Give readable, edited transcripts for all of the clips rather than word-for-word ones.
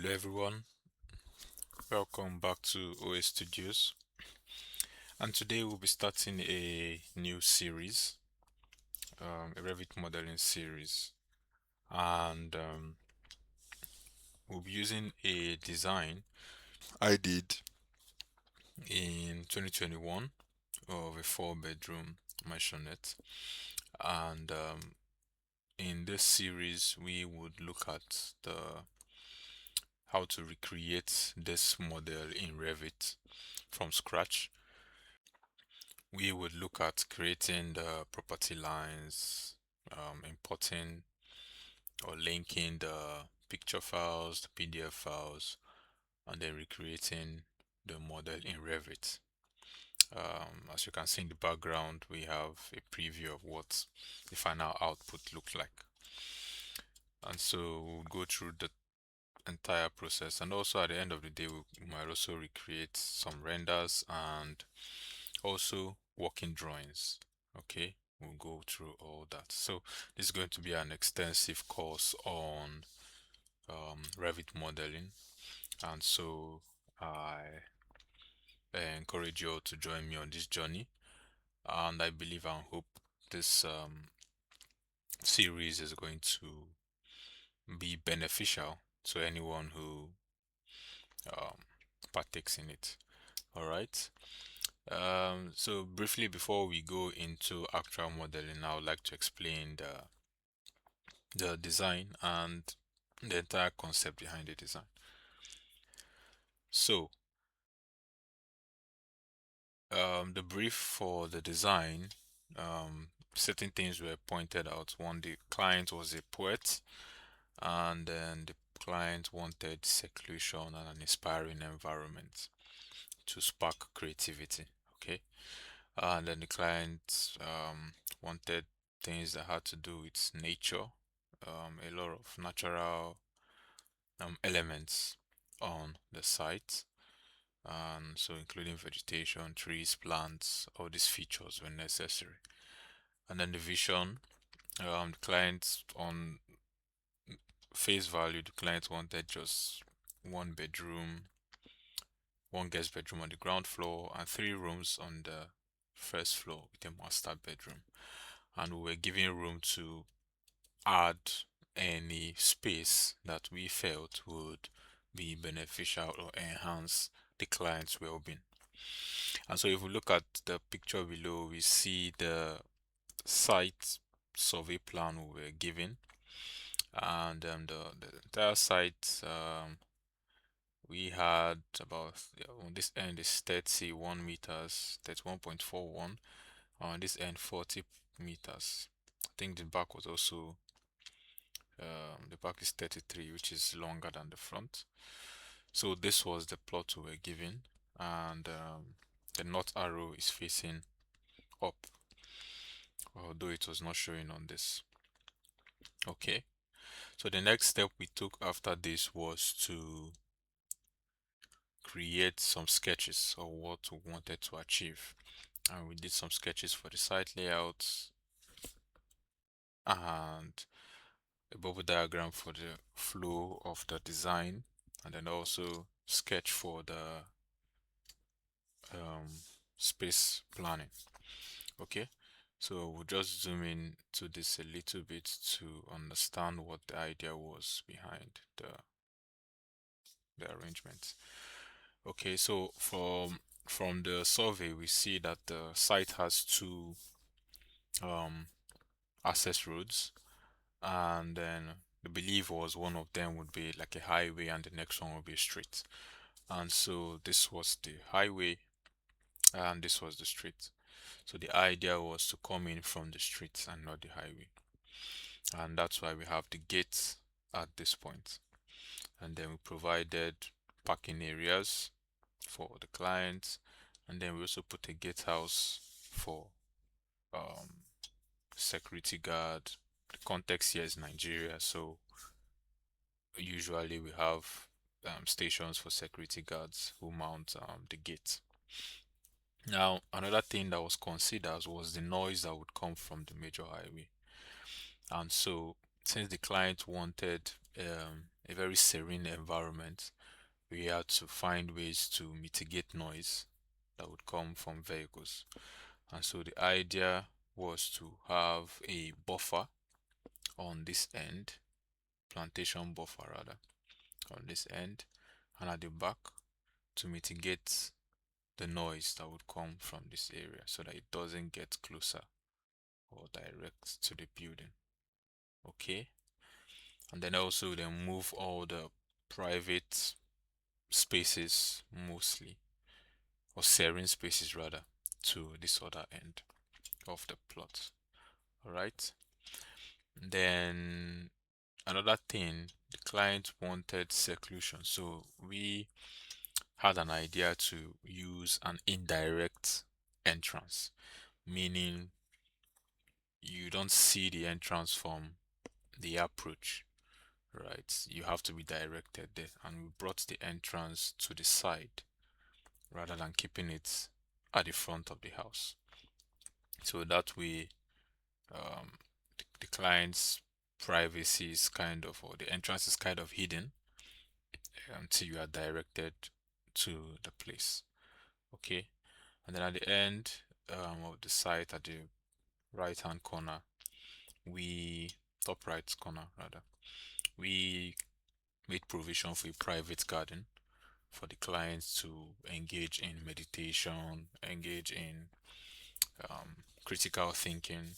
Hello everyone, welcome back to OA.Studios, and today we'll be starting a new series, a Revit modeling series, and we'll be using a design I did in 2021 of a four-bedroom maisonette, and in this series we would look at the how to recreate this model in Revit from scratch. We would look at creating the property lines, importing or linking the picture files, the PDF files, and then recreating the model in Revit. As you can see in the background, we have a preview of what the final output looks like. And so we'll go through the entire process, and also at the end of the day, we might also recreate some renders and also working drawings. Okay, we'll go through all that. So this is going to be an extensive course on Revit modeling, and so I encourage you all to join me on this journey. And I believe and hope this series is going to be beneficial to anyone who um, partakes in it. All right. So briefly before we go into actual modeling, I would like to explain the design and the entire concept behind the design. So, the brief for the design, certain things were pointed out. One, the client was a poet, and then the client wanted seclusion and an inspiring environment to spark creativity. Okay, and then the client wanted things that had to do with nature, a lot of natural elements on the site, and so including vegetation, trees, plants, all these features were necessary. And then the vision, the client on face value, the client wanted just one bedroom, one guest bedroom on the ground floor, and three rooms on the first floor with a master bedroom. And we were giving room to add any space that we felt would be beneficial or enhance the client's well-being. And so if we look at the picture below, we see the site survey plan we were given, and the entire site, we had about, on this end is 31 meters, 31.41, on this end 40 meters. I think the back was also the back is 33, which is longer than the front. So this was the plot we were given, and the north arrow is facing up, although it was not showing on this. Okay, so the next step we took after this was to create some sketches of what we wanted to achieve, and we did some sketches for the site layouts and a bubble diagram for the flow of the design, and then also sketch for the um, space planning. Okay, so we'll just zoom in to this a little bit to understand what the idea was behind the arrangement. Okay, so from the survey we see that the site has two um, access roads, and then the belief was one of them would be like a highway and the next one would be a street. And so this was the highway and this was the street. So the idea was to come in from the street and not the highway. And that's why we have the gates at this point. And then we provided parking areas for the clients. And then we also put a gatehouse for um, security guard. The context here is Nigeria, so usually we have stations for security guards who mount the gate. Now, another thing that was considered was the noise that would come from the major highway. And so, since the client wanted a very serene environment. We had to find ways to mitigate noise that would come from vehicles. And so the idea was to have a buffer on this end, plantation buffer rather, on this end, and at the back to mitigate the noise that would come from this area so that it doesn't get closer or direct to the building. Okay, and then also then move all the private spaces mostly, or serene spaces rather, to this other end of the plot. All right, then another thing, the client wanted seclusion, so we had an idea to use an indirect entrance, meaning you don't see the entrance from the approach, right? You have to be directed there, and we brought the entrance to the side rather than keeping it at the front of the house. So that way, the client's privacy is kind of, or the entrance is kind of hidden until you are directed to the place. Okay, and then at the end of the site, at the right hand corner, we top right corner rather, we made provision for a private garden for the clients to engage in meditation, engage in critical thinking,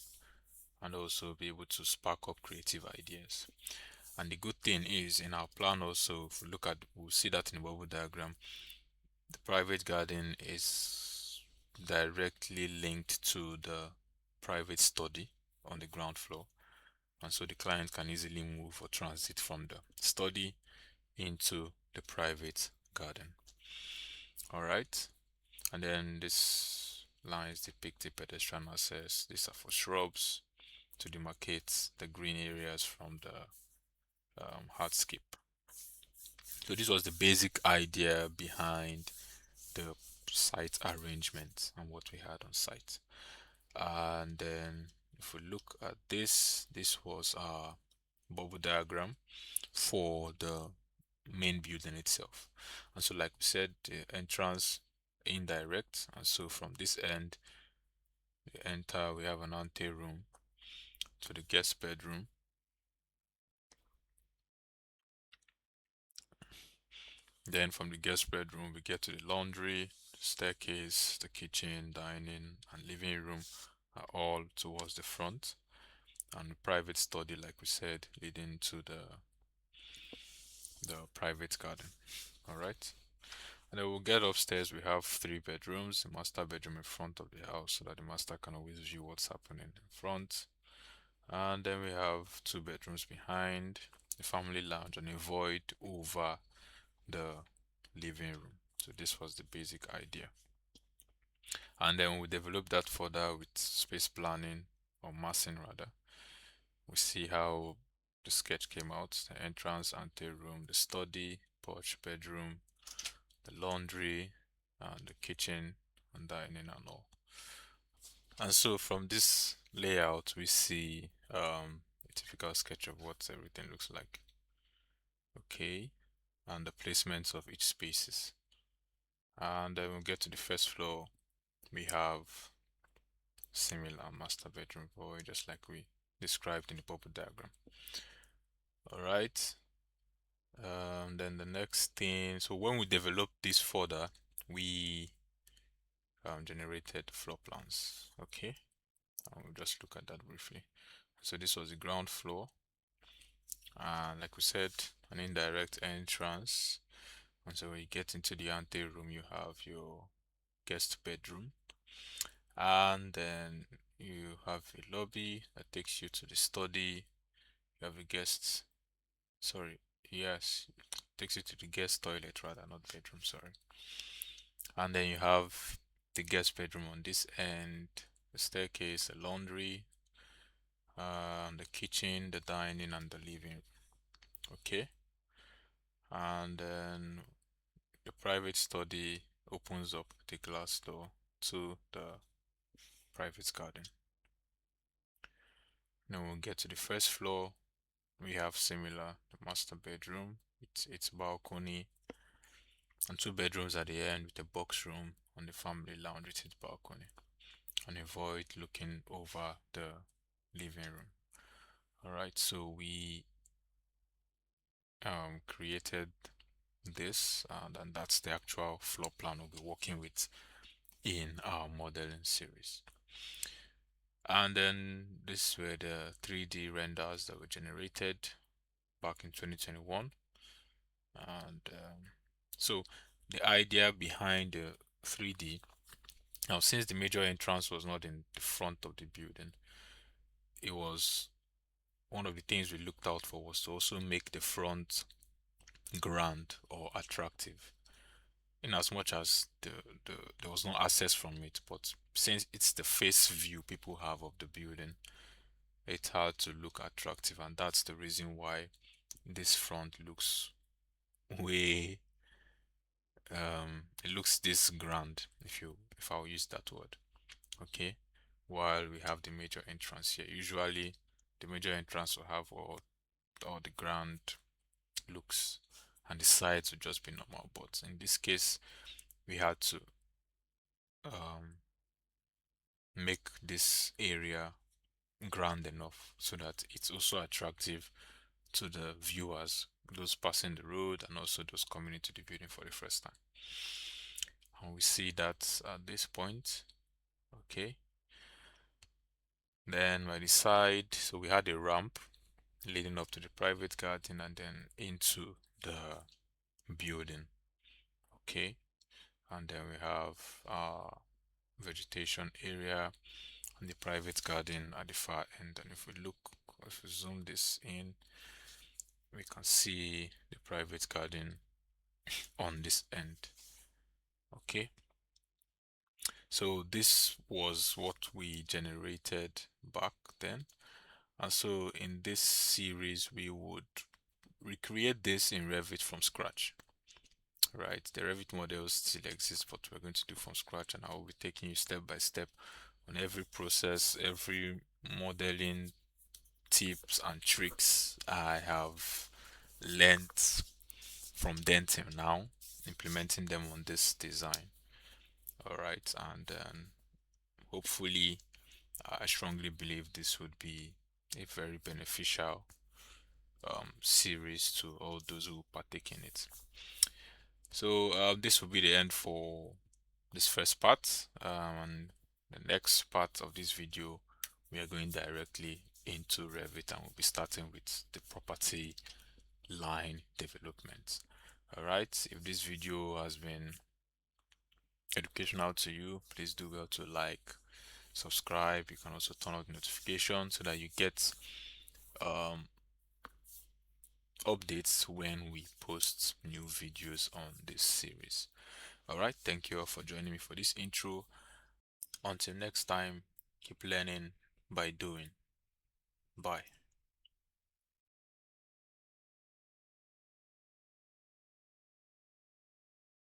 and also be able to spark up creative ideas. And the good thing is, in our plan also, if we look at, we'll see that in the bubble diagram, the private garden is directly linked to the private study on the ground floor. And so the client can easily move or transit from the study into the private garden. All right. And then this lines depict the pedestrian access. These are for shrubs to demarcate the green areas from the hardscape. So this was the basic idea behind the site arrangement and what we had on site. And then if we look at this was our bubble diagram for the main building itself. And so like we said, the entrance indirect, and so from this end we enter, we have an ante room to the guest bedroom. Then from the guest bedroom we get to the laundry, the staircase, the kitchen, dining and living room are all towards the front, and the private study, like we said, leading to the private garden. All right, and then we'll get upstairs. We have three bedrooms, the master bedroom in front of the house so that the master can always view what's happening in front. And then we have two bedrooms behind, the family lounge and a void over the living room. So this was the basic idea. And then we develop that further with space planning, or massing rather. We see how the sketch came out: the entrance, ante room, the study, porch, bedroom, the laundry, and the kitchen, and dining and all. And so from this layout, we see a typical sketch of what everything looks like. Okay, and the placements of each spaces. And then we'll get to the first floor. We have similar master bedroom void, just like we described in the bubble diagram. All right. Then the next thing, so when we developed this further, we generated floor plans. Okay, and we'll just look at that briefly. So this was the ground floor, and like we said, an indirect entrance. And so when you get into the ante room, you have your guest bedroom, and then you have a lobby that takes you to the study. You have a guest, sorry, yes, takes you to the guest toilet rather, not bedroom, sorry. And then you have the guest bedroom on this end, the staircase, the laundry, the kitchen, the dining, and the living room. Okay, and then the private study opens up the glass door to the private garden. Then we'll get to the first floor, we have similar the master bedroom. It's balcony and two bedrooms at the end with a box room on the family lounge with its balcony and a void looking over the living room. All right, so we created this, and that's the actual floor plan we'll be working with in our modeling series. And then this were the 3D renders that were generated back in 2021. And so the idea behind the 3D, now since the major entrance was not in the front of the building, it was one of the things we looked out for was to also make the front grand or attractive in as much as there was no access from it, but since it's the face view people have of the building, it's hard to look attractive, and that's the reason why this front looks way it looks this grand, if I'll use that word. Okay, while we have the major entrance here, usually the major entrance will have all the grand looks and the sides will just be normal, but in this case we had to um, make this area grand enough so that it's also attractive to the viewers, those passing the road, and also those coming into the building for the first time. And we see that at this point. Okay, then by the side, so we had a ramp leading up to the private garden and then into the building. Okay, and then we have our vegetation area and the private garden at the far end. And if we zoom this in, we can see the private garden on this end. Okay, so this was what we generated back then, and so in this series we would recreate this in Revit from scratch. Right, the Revit models still exist, but we're going to do from scratch, and I will be taking you step by step on every process, every modeling tips and tricks I have learned from then till now, implementing them on this design. All right, and hopefully, I strongly believe this would be a very beneficial series to all those who partake in it. So this will be the end for this first part. And the next part of this video, we are going directly into Revit, and we'll be starting with the property line development. All right, if this video has been educational to you, please do well to like, subscribe. You can also turn on the notification so that you get um, updates when we post new videos on this series. All right, thank you all for joining me for this intro. Until next time, keep learning by doing. Bye.